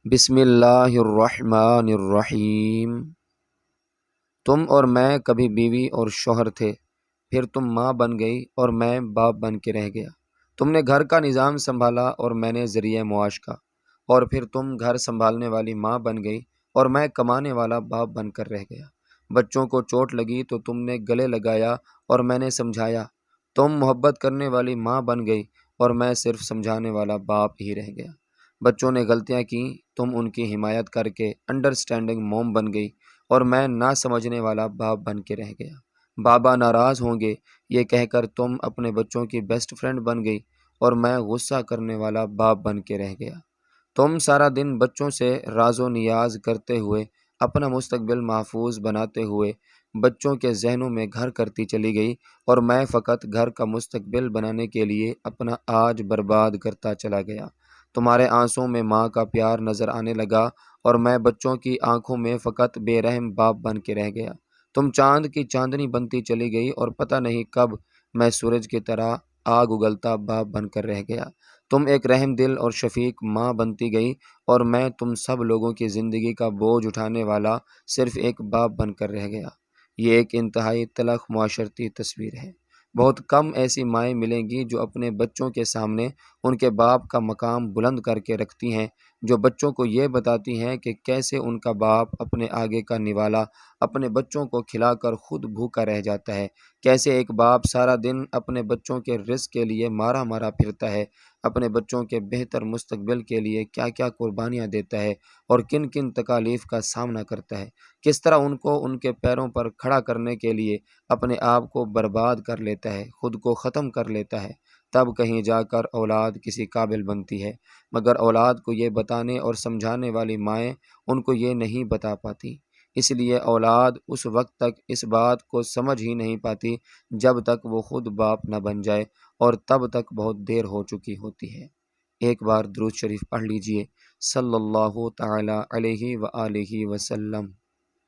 بسم اللہ الرحمن الرحیم۔ تم اور میں کبھی بیوی اور شوہر تھے، پھر تم ماں بن گئی اور میں باپ بن کے رہ گیا۔ تم نے گھر کا نظام سنبھالا اور میں نے ذریعہ معاش کا، اور پھر تم گھر سنبھالنے والی ماں بن گئی اور میں کمانے والا باپ بن کر رہ گیا۔ بچوں کو چوٹ لگی تو تم نے گلے لگایا اور میں نے سمجھایا۔ تم محبت کرنے والی ماں بن گئی اور میں صرف سمجھانے والا باپ ہی رہ گیا۔ بچوں نے غلطیاں کیں، تم ان کی حمایت کر کے انڈرسٹینڈنگ موم بن گئی اور میں نہ سمجھنے والا باپ بن کے رہ گیا۔ بابا ناراض ہوں گے یہ کہہ کر تم اپنے بچوں کی بیسٹ فرینڈ بن گئی اور میں غصہ کرنے والا باپ بن کے رہ گیا۔ تم سارا دن بچوں سے راز و نیاز کرتے ہوئے اپنا مستقبل محفوظ بناتے ہوئے بچوں کے ذہنوں میں گھر کرتی چلی گئی اور میں فقط گھر کا مستقبل بنانے کے لیے اپنا آج برباد کرتا چلا گیا۔ تمہارے آنسوں میں ماں کا پیار نظر آنے لگا اور میں بچوں کی آنکھوں میں فقط بے رحم باپ بن کے رہ گیا۔ تم چاند کی چاندنی بنتی چلی گئی اور پتہ نہیں کب میں سورج کی طرح آگ اگلتا باپ بن کر رہ گیا۔ تم ایک رحم دل اور شفیق ماں بنتی گئی اور میں تم سب لوگوں کی زندگی کا بوجھ اٹھانے والا صرف ایک باپ بن کر رہ گیا۔ یہ ایک انتہائی تلخ معاشرتی تصویر ہے۔ بہت کم ایسی مائیں ملیں گی جو اپنے بچوں کے سامنے ان کے باپ کا مقام بلند کر کے رکھتی ہیں، جو بچوں کو یہ بتاتی ہیں کہ کیسے ان کا باپ اپنے آگے کا نوالا اپنے بچوں کو کھلا کر خود بھوکا رہ جاتا ہے، کیسے ایک باپ سارا دن اپنے بچوں کے رزق کے لیے مارا مارا پھرتا ہے، اپنے بچوں کے بہتر مستقبل کے لیے کیا کیا قربانیاں دیتا ہے اور کن کن تکالیف کا سامنا کرتا ہے، کس طرح ان کو ان کے پیروں پر کھڑا کرنے کے لیے اپنے آپ کو برباد کر لیتا ہے، خود کو ختم کر لیتا ہے، تب کہیں جا کر اولاد کسی قابل بنتی ہے۔ مگر اولاد کو یہ بتانے اور سمجھانے والی مائیں ان کو یہ نہیں بتا پاتی، اس لیے اولاد اس وقت تک اس بات کو سمجھ ہی نہیں پاتی جب تک وہ خود باپ نہ بن جائے، اور تب تک بہت دیر ہو چکی ہوتی ہے۔ ایک بار درود شریف پڑھ لیجئے، صلی اللہ تعالی علیہ وآلہ وسلم۔